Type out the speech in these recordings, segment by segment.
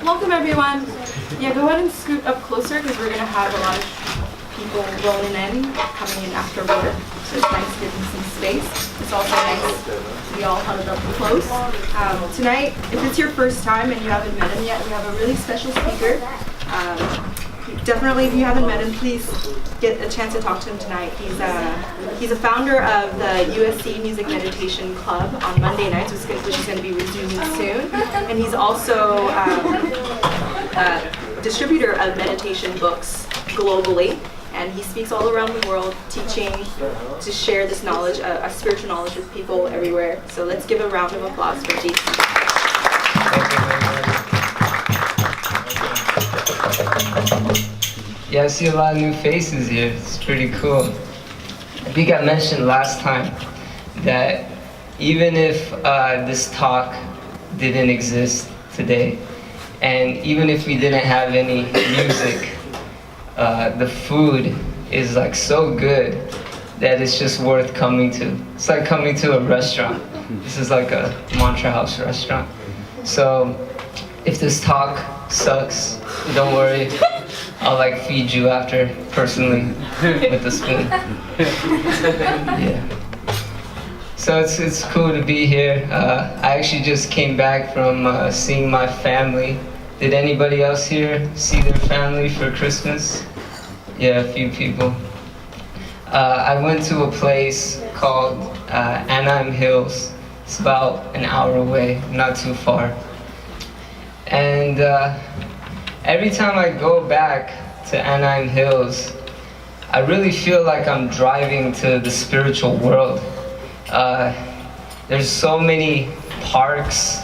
Welcome everyone. Yeah, go ahead and scoot up closer because we're gonna have a lot of people rolling in, coming in after work. So it's nice giving some space. It's also nice to be all huddled up close. Tonight, if it's your first time and you haven't met him yet, we have a really special speaker. Definitely, if you haven't met him, please get a chance to talk to him tonight. He's a founder of the USC Music Meditation Club on Monday nights, which is going to be resuming soon. And he's also a distributor of meditation books globally. And he speaks all around the world, teaching to share this knowledge, a spiritual knowledge with people everywhere. So let's give a round of applause for Jesus. Yeah, I see a lot of new faces here. It's pretty cool. I think I mentioned last time that even if this talk didn't exist today, and even if we didn't have any music, the food is like so good that it's just worth coming to. It's like coming to a restaurant. This is like a Mantra House restaurant. So if this talk sucks, don't worry. I'll like feed you after personally with a spoon. Yeah. So it's cool to be here. I actually just came back from seeing my family. Did anybody else here see their family for Christmas? Yeah, a few people. I went to a place called Anaheim Hills. It's about an hour away, not too far. And every time I go back to Anaheim Hills, I really feel like I'm driving to the spiritual world. There's so many parks.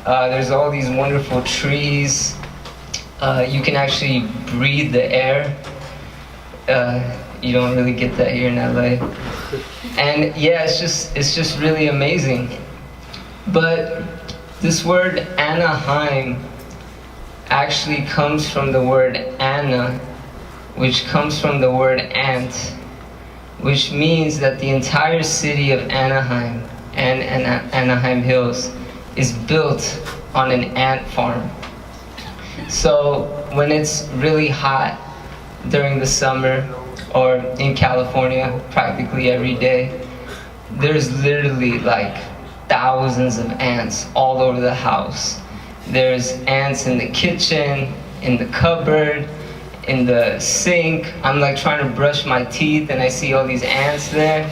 There's all these wonderful trees. You can actually breathe the air. You don't really get that here in LA. And yeah, it's just really amazing. But this word Anaheim actually comes from the word Anna, which comes from the word ant, which means that the entire city of Anaheim and Anaheim Hills is built on an ant farm. So when it's really hot during the summer, or in California practically every day, there's literally like thousands of ants all over the house. There's ants in the kitchen, in the cupboard, in the sink. I'm like trying to brush my teeth and I see all these ants there.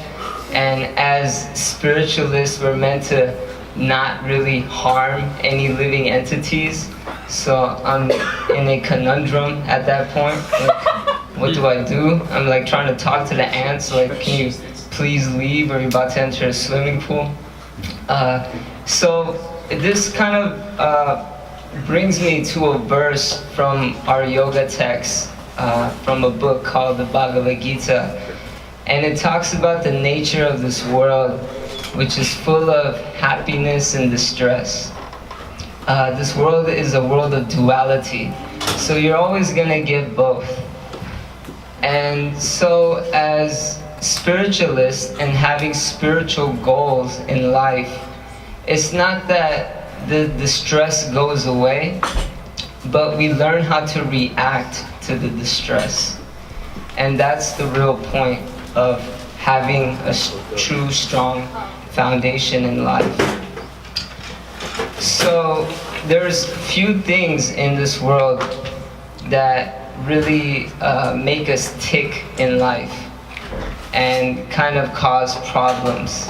And as spiritualists, we're meant to not really harm any living entities. So I'm in a conundrum at that point. Like, what do I do? I'm like trying to talk to the ants, like, can you please leave, or you're about to enter a swimming pool? So this kind of brings me to a verse from our yoga text, from a book called the Bhagavad Gita. And it talks about the nature of this world, which is full of happiness and distress. This world is a world of duality. So you're always gonna get both. And so as spiritualists and having spiritual goals in life, it's not that the stress goes away, but we learn how to react to the distress. And that's the real point of having a true, strong foundation in life. So there's few things in this world that really make us tick in life and kind of cause problems.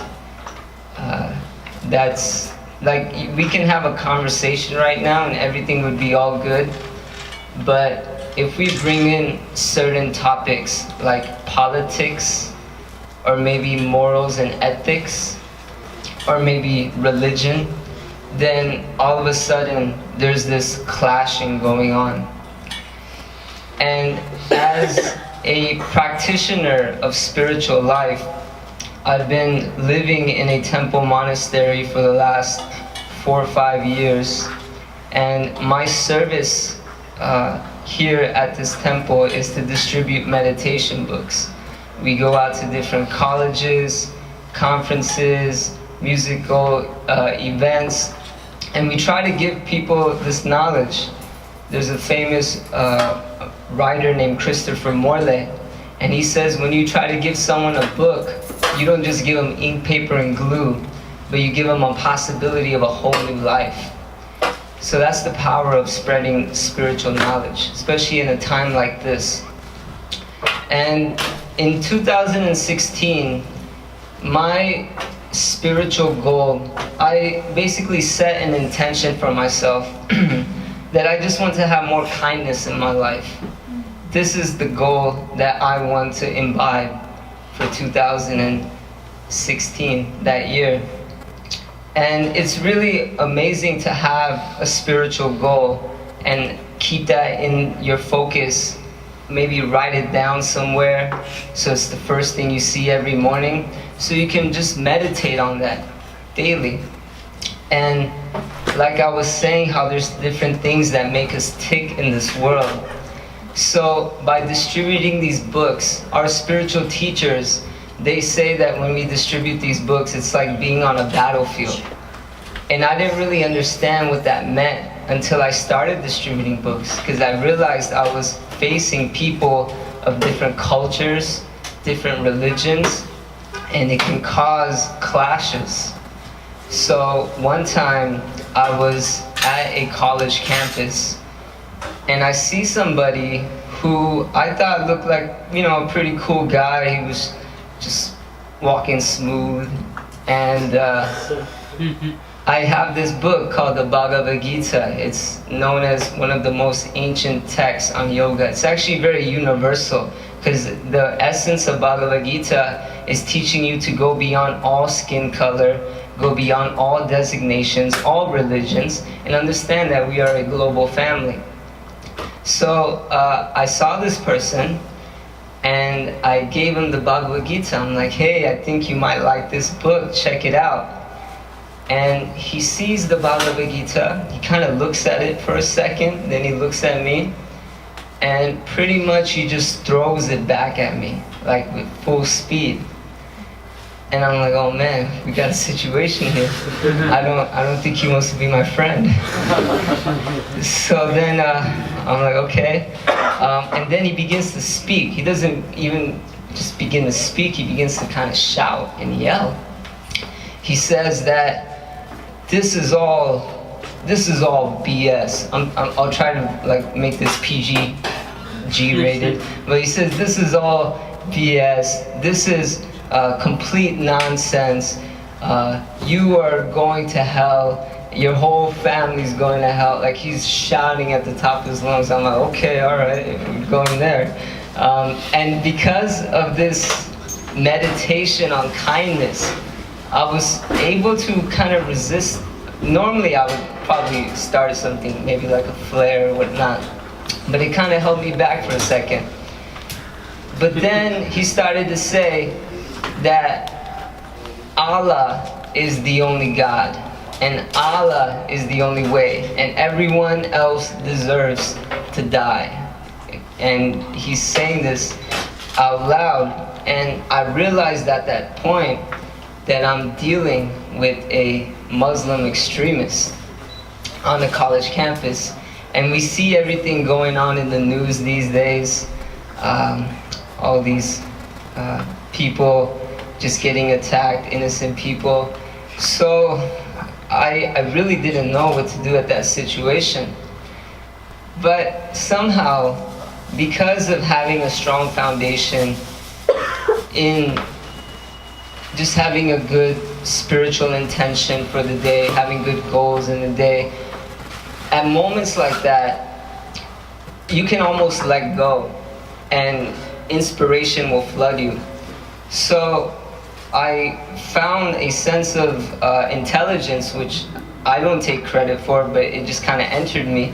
That's like, we can have a conversation right now and everything would be all good, but if we bring in certain topics like politics, or maybe morals and ethics, or maybe religion, then all of a sudden there's this clashing going on. And as a practitioner of spiritual life, I've been living in a temple monastery for the last 4 or 5 years, and my service here at this temple is to distribute meditation books. We go out to different colleges, conferences, musical events, and we try to give people this knowledge There's a famous writer named Christopher Morley, and he says when you try to give someone a book, you don't just give them ink, paper, and glue, but you give them a possibility of a whole new life. So that's the power of spreading spiritual knowledge, especially in a time like this. And in 2016, my spiritual goal, I basically set an intention for myself that I just want to have more kindness in my life. This is the goal that I want to imbibe for 2016, that year. And it's really amazing to have a spiritual goal and keep that in your focus. Maybe write it down somewhere so it's the first thing you see every morning, so you can just meditate on that daily. And like I was saying, how there's different things that make us tick in this world. So by distributing these books, our spiritual teachers, they say that when we distribute these books, it's like being on a battlefield. And I didn't really understand what that meant until I started distributing books, because I realized I was facing people of different cultures, different religions, and it can cause clashes. So one time I was at a college campus, and I see somebody who I thought looked like, a pretty cool guy. He was just walking smooth, and I have this book called the Bhagavad Gita. It's known as one of the most ancient texts on yoga. It's actually very universal, because the essence of Bhagavad Gita is teaching you to go beyond all skin color, go beyond all designations, all religions, and understand that we are a global family. So I saw this person, and I gave him the Bhagavad Gita. I'm like, hey, I think you might like this book, check it out. And he sees the Bhagavad Gita, he kind of looks at it for a second, then he looks at me, and pretty much he just throws it back at me, like with full speed. And I'm like, oh man, we got a situation here. I don't think he wants to be my friend. So then I'm like, okay. And then he begins to speak. He doesn't even just begin to speak, he begins to kind of shout and yell. He says that this is all BS. I'll try to make this PG rated, but he says this is all BS. This is complete nonsense. You are going to hell. Your whole family's going to hell. Like, he's shouting at the top of his lungs. I'm like, okay, all right, we're going there. And because of this meditation on kindness, I was able to kind of resist. Normally I would probably start something, maybe like a flare or whatnot, but it kind of held me back for a second. But then he started to say that Allah is the only God, and Allah is the only way, and everyone else deserves to die. And he's saying this out loud, and I realized at that point that I'm dealing with a Muslim extremist on a college campus. And we see everything going on in the news these days. All these people just getting attacked, innocent people. So I really didn't know what to do at that situation. But somehow, because of having a strong foundation in just having a good spiritual intention for the day, having good goals in the day, at moments like that, you can almost let go and inspiration will flood you. So I found a sense of intelligence, which I don't take credit for, but it just kind of entered me.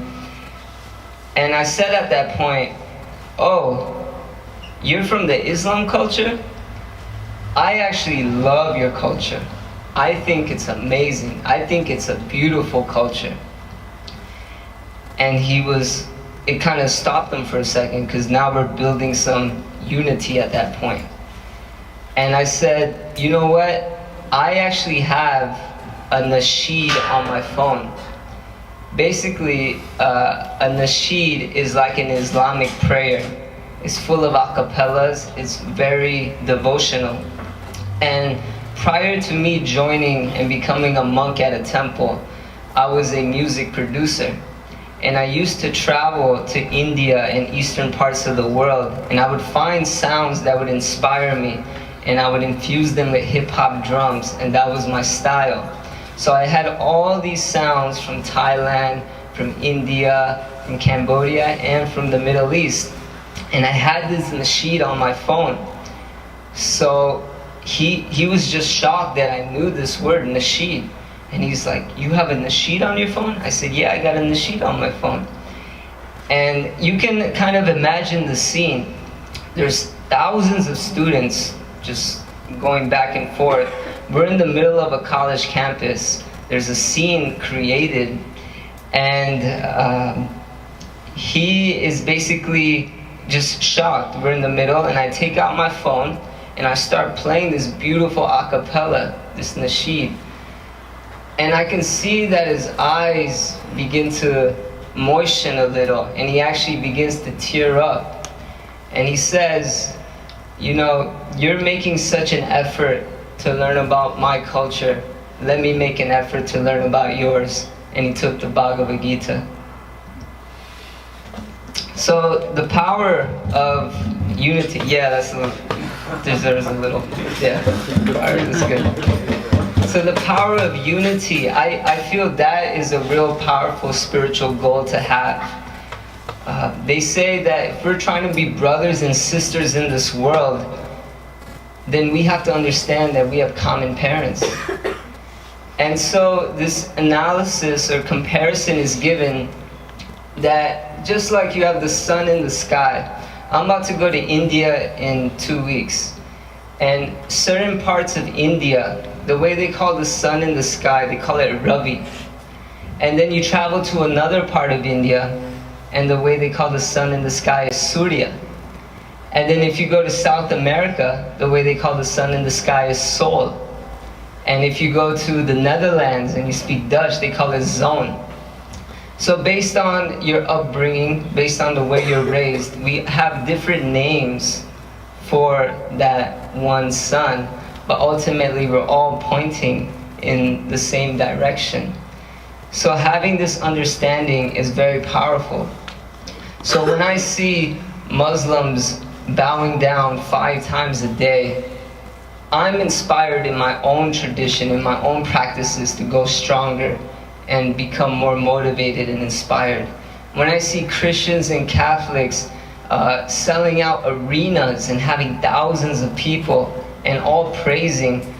And I said at that point, oh, you're from the Islam culture? I actually love your culture. I think it's amazing. I think it's a beautiful culture. And it kind of stopped him for a second, because now we're building some unity at that point. And I said, you know what? I actually have a nasheed on my phone Basically, a nasheed is like an Islamic prayer. It's full of acapellas. It's very devotional. And prior to me joining and becoming a monk at a temple, I was a music producer. And I used to travel to India and eastern parts of the world, and I would find sounds that would inspire me, and I would infuse them with hip-hop drums, and that was my style. So I had all these sounds from Thailand, from India, from Cambodia, and from the Middle East. And I had this nasheed on my phone. So he was just shocked that I knew this word, nasheed. And he's like, "You have a nasheed on your phone?" I said, "Yeah, I got a nasheed on my phone." And you can kind of imagine the scene. There's thousands of students just going back and forth. We're in the middle of a college campus. There's a scene created, and he is basically just shocked. We're in the middle, and I take out my phone, and I start playing this beautiful a cappella, this nasheed. And I can see that his eyes begin to moisten a little, and he actually begins to tear up. And he says, "You know, you're making such an effort to learn about my culture. Let me make an effort to learn about yours." And he took the Bhagavad Gita. So the power of unity, yeah, that's a little, deserves a little, yeah, alright, that's good. So the power of unity, I feel that is a real powerful spiritual goal to have. They say that if we're trying to be brothers and sisters in this world, then we have to understand that we have common parents. And so this analysis or comparison is given that just like you have the sun in the sky, I'm about to go to India in 2 weeks. And certain parts of India, the way they call the sun in the sky, they call it Ravi. And then you travel to another part of India, and the way they call the sun in the sky is Surya. And then if you go to South America, the way they call the sun in the sky is Sol. And if you go to the Netherlands and you speak Dutch, they call it Zon. So based on your upbringing, based on the way you're raised, we have different names for that one sun, but ultimately we're all pointing in the same direction. So having this understanding is very powerful. So when I see Muslims bowing down 5 times a day, I'm inspired in my own tradition, in my own practices to go stronger and become more motivated and inspired. When I see Christians and Catholics selling out arenas and having thousands of people and all praising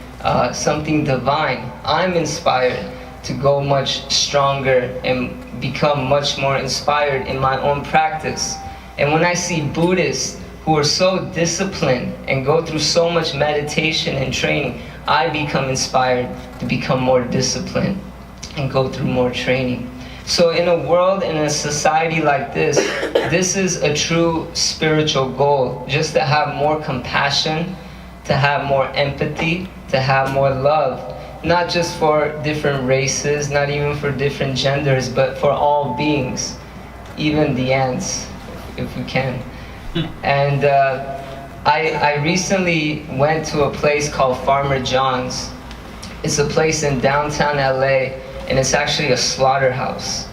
something divine, I'm inspired to go much stronger and become much more inspired in my own practice. And when I see Buddhists who are so disciplined and go through so much meditation and training, I become inspired to become more disciplined and go through more training. So in a world, in a society like this, this is a true spiritual goal, just to have more compassion, to have more empathy, to have more love, not just for different races, not even for different genders, but for all beings, even the ants, if we can. And I recently went to a place called Farmer John's. It's a place in downtown LA, and it's actually a slaughterhouse.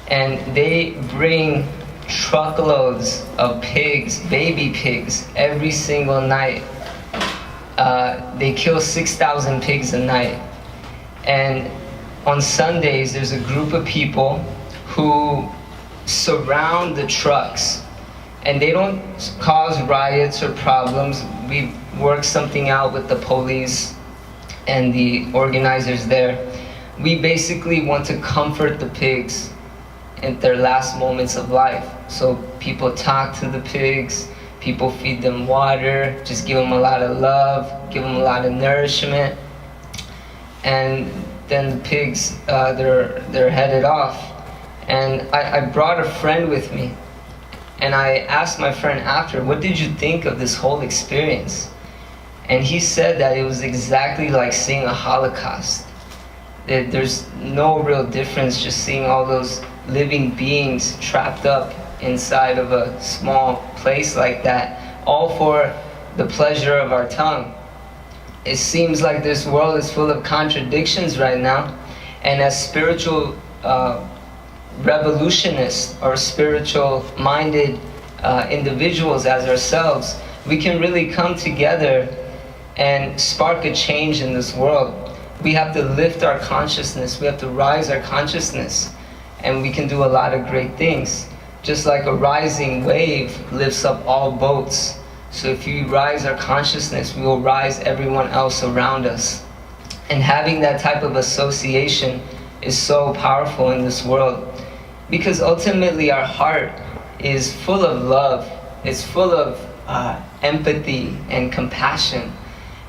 And they bring truckloads of pigs, baby pigs, every single night. They kill 6,000 pigs a night. And on Sundays, there's a group of people who surround the trucks. And they don't cause riots or problems. We work something out with the police and the organizers there. We basically want to comfort the pigs in their last moments of life. So people talk to the pigs, people feed them water, just give them a lot of love, give them a lot of nourishment. And then the pigs, they're headed off. And I brought a friend with me. And I asked my friend after, "What did you think of this whole experience?" And he said that it was exactly like seeing a Holocaust. There's no real difference just seeing all those living beings trapped up inside of a small place like that, all for the pleasure of our tongue. It seems like this world is full of contradictions right now, and as spiritual revolutionists or spiritual minded individuals as ourselves, we can really come together and spark a change in this world. We have to lift our consciousness, we have to rise our consciousness, and we can do a lot of great things. Just like a rising wave lifts up all boats. So if we rise our consciousness, we will rise everyone else around us. And having that type of association is so powerful in this world, because ultimately our heart is full of love, it's full of empathy and compassion,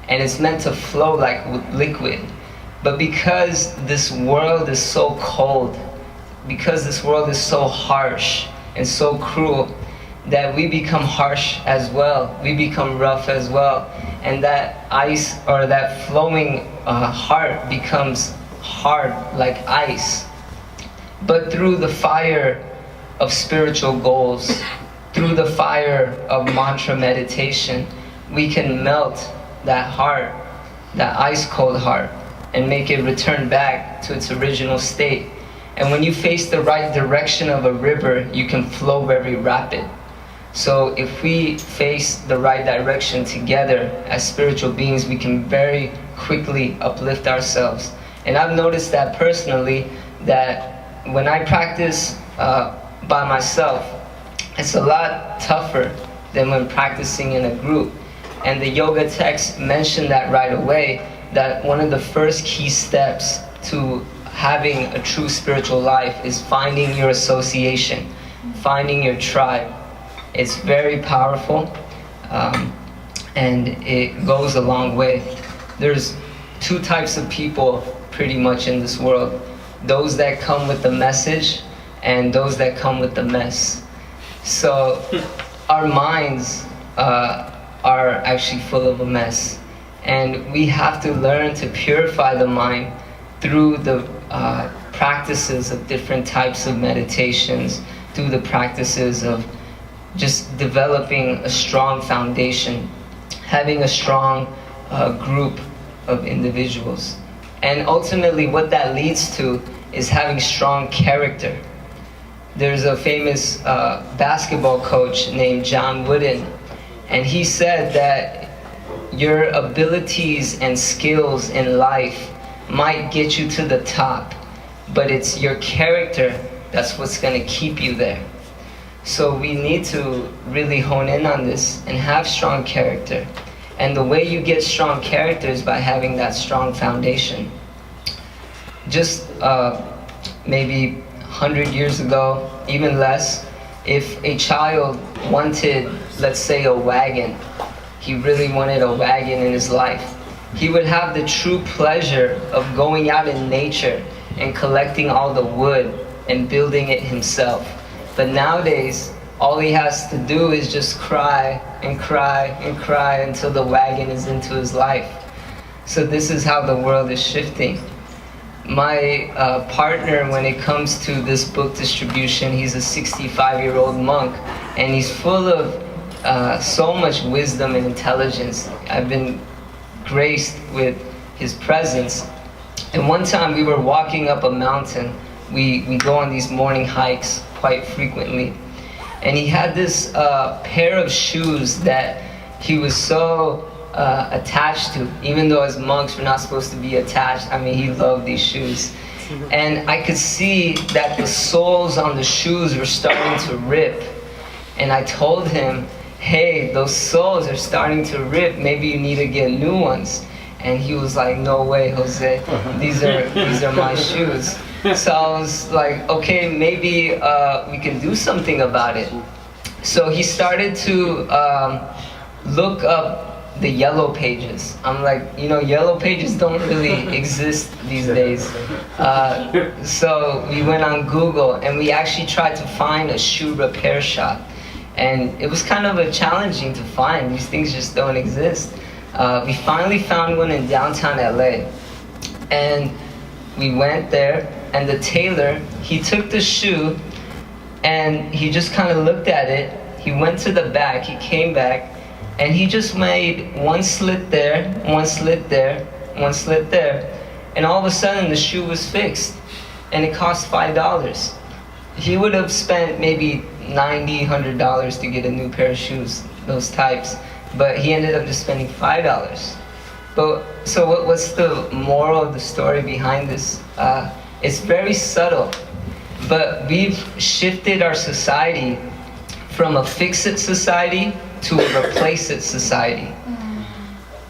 and it's meant to flow like liquid. But because this world is so cold, because this world is so harsh and so cruel, that we become harsh as well, we become rough as well, and that ice, or that flowing heart, becomes hard like ice. But through the fire of spiritual goals, through the fire of mantra meditation, we can melt that heart, that ice cold heart, and make it return back to its original state. And when you face the right direction of a river, you can flow very rapid. So if we face the right direction together as spiritual beings, we can very quickly uplift ourselves. And I've noticed that personally, that when I practice by myself, it's a lot tougher than when practicing in a group. And the yoga text mentioned that right away, that one of the first key steps to having a true spiritual life is finding your association, finding your tribe. It's very powerful, and it goes a long way. There's two types of people pretty much in this world: those that come with the message and those that come with the mess. So our minds are actually full of a mess, and we have to learn to purify the mind through the practices of different types of meditations, through the practices of just developing a strong foundation, having a strong group of individuals. And ultimately what that leads to is having strong character. There's a famous basketball coach named John Wooden, and he said that your abilities and skills in life might get you to the top, but it's your character that's what's going to keep you there. So we need to really hone in on this and have strong character. And the way you get strong character is by having that strong foundation. Just maybe 100 years ago, even less, if a child wanted, let's say, a wagon, he really wanted a wagon in his life, he would have the true pleasure of going out in nature and collecting all the wood and building it himself. But nowadays, all he has to do is just cry and cry and cry until the wagon is into his life. So this is how the world is shifting. My partner, when it comes to this book distribution, he's a 65-year-old monk, and he's full of so much wisdom and intelligence. I've been graced with his presence. And one time we were walking up a mountain. We go on these morning hikes quite frequently. And he had this pair of shoes that he was so attached to, even though as monks we're not supposed to be attached. I mean, he loved these shoes. And I could see that the soles on the shoes were starting to rip. And I told him, hey, those soles are starting to rip, maybe you need to get new ones. And he was like, no way, Jose, these are my shoes. So I was like, okay, maybe we can do something about it. So he started to look up the yellow pages. I'm like, yellow pages don't really exist these days. So we went on Google and we actually tried to find a shoe repair shop. And it was kind of challenging to find. These things just don't exist. We finally found one in downtown LA. And We went there, and the tailor, he took the shoe, and he just kind of looked at it. He went to the back, he came back, and he just made one slit there, one slit there, one slit there, and all of a sudden the shoe was fixed, and it cost $5. He would have spent maybe $90, $100 to get a new pair of shoes, those types, but he ended up just spending $5. But so what's the moral of the story behind this? It's very subtle, but we've shifted our society from a fix-it society to a replace-it society.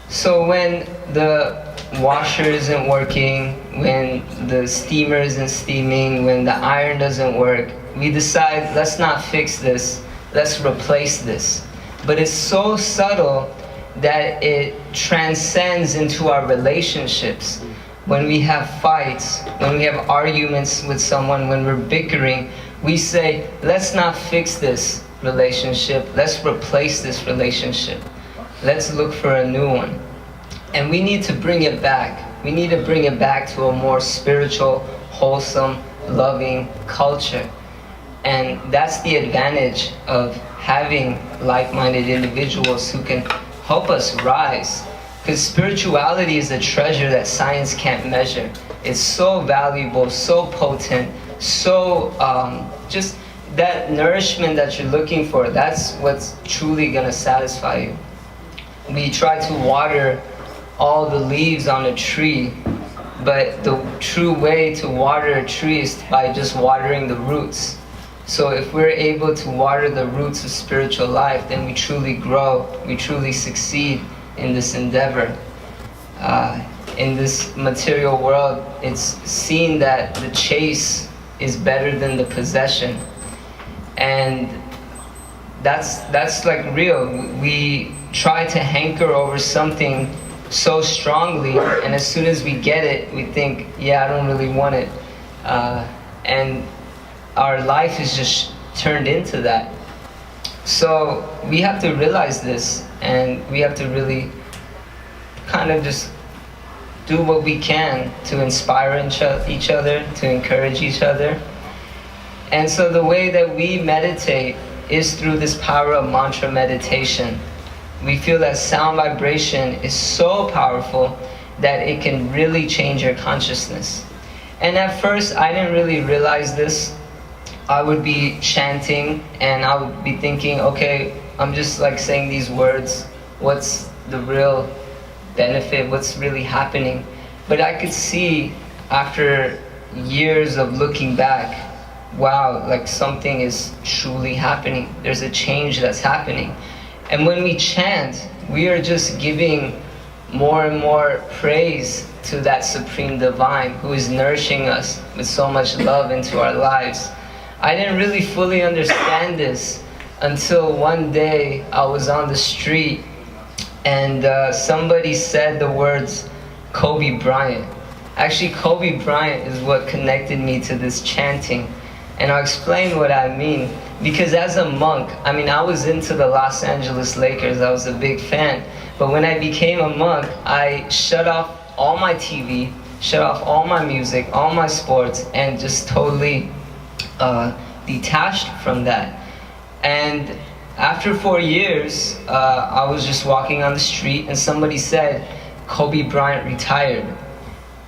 So when the washer isn't working, when the steamer isn't steaming, when the iron doesn't work, we decide, let's not fix this, let's replace this. But it's so subtle that it transcends into our relationships. When we have fights, when we have arguments with someone, when we're bickering, we say, let's not fix this relationship, let's replace this relationship. Let's look for a new one. And we need to bring it back. We need to bring it back to a more spiritual, wholesome, loving culture. And that's the advantage of having like-minded individuals who can help us rise. Because spirituality is a treasure that science can't measure. It's so valuable, so potent, so just that nourishment that you're looking for, that's what's truly gonna satisfy you. We try to water all the leaves on a tree, but the true way to water a tree is by just watering the roots. So if we're able to water the roots of spiritual life, then we truly grow, we truly succeed in this endeavor. In this material world, it's seen that the chase is better than the possession. And that's like real. We try to hanker over something so strongly, and as soon as we get it, we think, yeah, I don't really want it. And our life is just turned into that. So we have to realize this, and we have to really kind of just do what we can to inspire each other, to encourage each other. And so the way that we meditate is through this power of mantra meditation. We feel that sound vibration is so powerful that it can really change your consciousness. And at first, I didn't really realize this. I would be chanting and I would be thinking, okay, I'm just like saying these words. What's the real benefit? What's really happening? But I could see after years of looking back, wow, like something is truly happening. There's a change that's happening. And when we chant, we are just giving more and more praise to that Supreme Divine who is nourishing us with so much love into our lives. I didn't really fully understand this until one day I was on the street and somebody said the words Kobe Bryant. Actually, Kobe Bryant is what connected me to this chanting. And I'll explain what I mean. Because as a monk, I was into the Los Angeles Lakers. I was a big fan. But when I became a monk, I shut off all my TV, shut off all my music, all my sports, and just totally detached from that. And after 4 years, I was just walking on the street and somebody said, Kobe Bryant retired.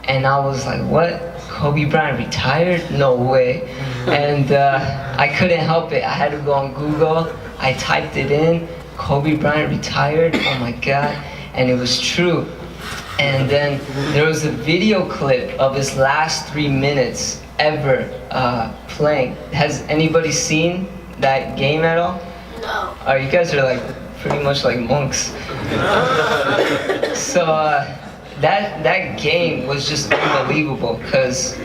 And I was like, what? Kobe Bryant retired? No way. And I couldn't help it. I had to go on Google. I typed it in, Kobe Bryant retired. Oh my God. And it was true. And then there was a video clip of his last 3 minutes ever playing. Has anybody seen that game at all? No. You guys are like pretty much like monks. So that game was just unbelievable, because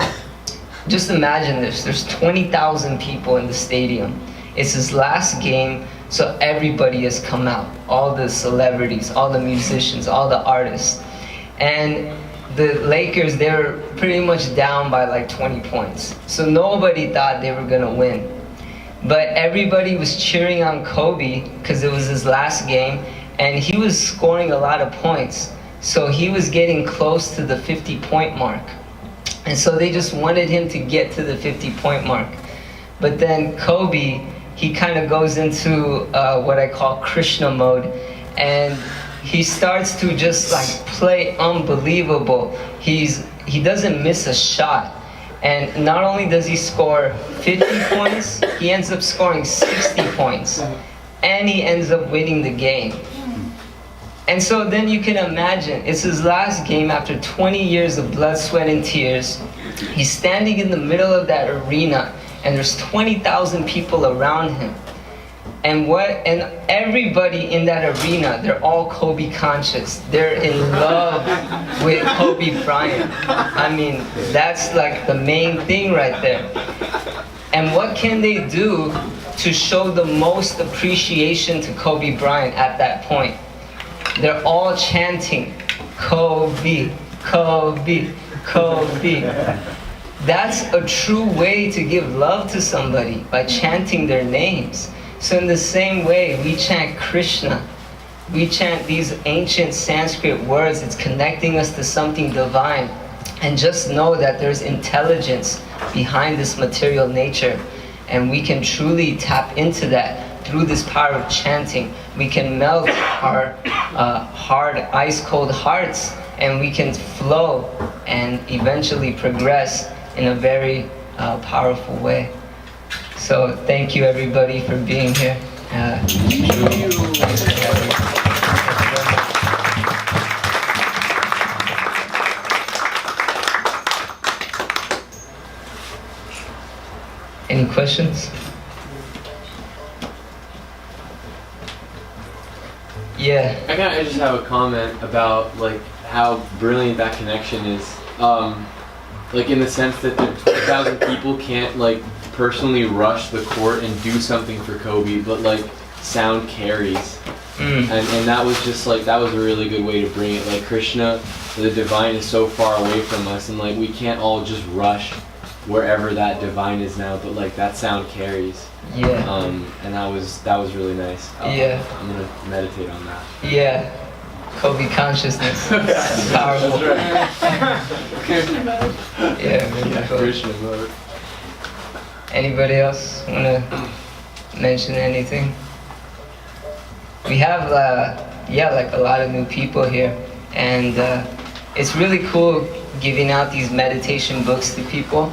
just imagine this, there's 20,000 people in the stadium. It's his last game, so everybody has come out, all the celebrities, all the musicians, all the artists. And the Lakers, they were pretty much down by like 20 points. So nobody thought they were gonna win. But everybody was cheering on Kobe because it was his last game, and he was scoring a lot of points. So he was getting close to the 50-point mark. And so they just wanted him to get to the 50-point mark. But then Kobe, he kind of goes into what I call Krishna mode, and he starts to just like play unbelievable. He doesn't miss a shot. And not only does he score 50 points, he ends up scoring 60 points. And he ends up winning the game. And so then you can imagine, it's his last game after 20 years of blood, sweat, and tears. He's standing in the middle of that arena, and there's 20,000 people around him. And everybody in that arena, they're all Kobe conscious. They're in love with Kobe Bryant. I mean, that's like the main thing right there. And what can they do to show the most appreciation to Kobe Bryant at that point? They're all chanting, Kobe, Kobe, Kobe. That's a true way to give love to somebody, by chanting their names. So in the same way, we chant Krishna. We chant these ancient Sanskrit words. It's connecting us to something divine. And just know that there's intelligence behind this material nature. And we can truly tap into that through this power of chanting. We can melt our hard, ice-cold hearts, and we can flow and eventually progress in a very powerful way. So thank you everybody for being here. Any questions? Yeah. I just have a comment about like how brilliant that connection is. Like in the sense that the 20,000 people can't like personally rush the court and do something for Kobe, but like sound carries. And that was just like, that was a really good way to bring it. Like Krishna, the divine, is so far away from us, and like we can't all just rush wherever that divine is now, but like that sound carries. Yeah. And that was really nice. Yeah. I'm gonna meditate on that. Yeah. Kobe consciousness. It's powerful. Yeah, really cool. Krishna mode. Anybody else want to mention anything? We have, like a lot of new people here, and it's really cool giving out these meditation books to people,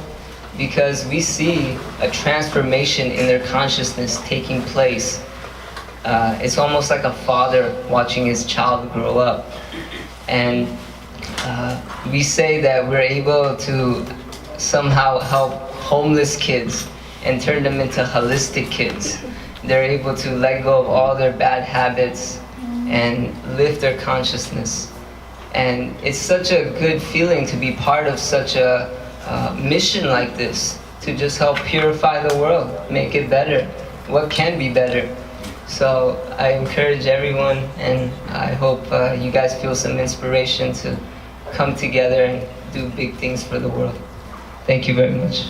because we see a transformation in their consciousness taking place. It's almost like a father watching his child grow up. And we say that we're able to somehow help homeless kids and turn them into holistic kids. They're able to let go of all their bad habits and lift their consciousness. And it's such a good feeling to be part of such a mission like this, to just help purify the world, make it better. What can be better? So I encourage everyone, and I hope you guys feel some inspiration to come together and do big things for the world. Thank you very much.